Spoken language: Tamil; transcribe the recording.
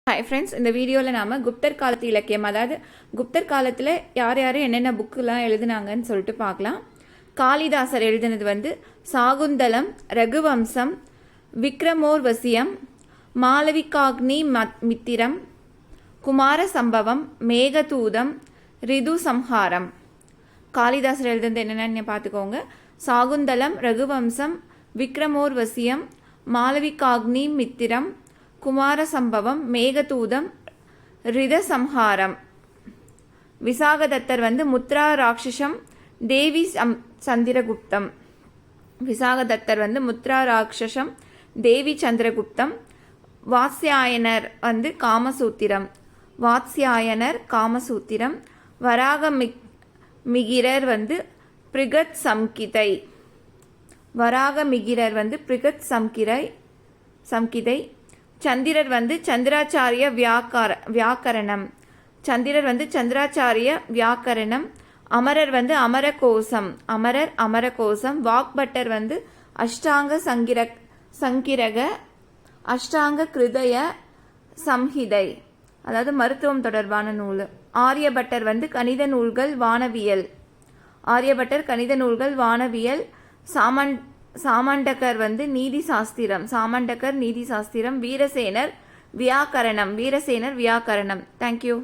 ஹாய் ஃப்ரெண்ட்ஸ், இந்த வீடியோவில் நாம் குப்தர் காலத்து இலக்கியம், அதாவது குப்தர் காலத்தில் யார் யார் என்னென்ன புக்குலாம் எழுதுனாங்கன்னு சொல்லிட்டு பார்க்கலாம். காளிதாசர் எழுதினது சாகுந்தலம், ரகுவம்சம், விக்ரமோர்வசியம், மாளவிகாக்னி மித்திரம், குமார சம்பவம், மேகதூதம், ரிது சம்ஹாரம். காளிதாசர் எழுதுனது என்னென்னு பார்த்துக்கோங்க. சாகுந்தலம், ரகுவம்சம், விக்ரமோர்வசியம், மாளவிகாக்னி மித்திரம், குமார சம்பவம், மேகதூதம், ரித சம்ஹாரம். விசாகதத்தர் முத்ரா ராட்சசம், தேவி சந்திரகுப்தம். விசாகதத்தர் முத்ரா ராட்சசம், தேவி சந்திரகுப்தம். வாத்ஸ்யாயனர் காமசூத்திரம். வாத்ஸ்யாயனர் காமசூத்திரம். வராக மிகிரர் பிரிகத் சம்கிதை. வராக மிகிரர் பிரிகத் சம்கிதை. சந்திரர் சந்திராச்சாரிய வியாக்கரணம். சந்திரர் சந்திராச்சாரிய வியாக்கரணம். அமரர் அமரகோசம். அமரர் அமரகோசம். வாக்பட்டர் அஷ்டாங்க சங்கிரக, அஷ்டாங்க கிருதய சம்ஹிதை, அதாவது மருத்துவம் தொடர்பான நூல். ஆரியபட்டர் கணித நூல்கள், வானவியல். ஆரியபட்டர் கணித நூல்கள், வானவியல். சாமண்டகர் நீதி சாஸ்திரம். சாமண்டகர் நீதி சாஸ்திரம். வீரசேனர் வியாக்கரணம். வீரசேனர் வியாக்கரணம். தேங்க்யூ.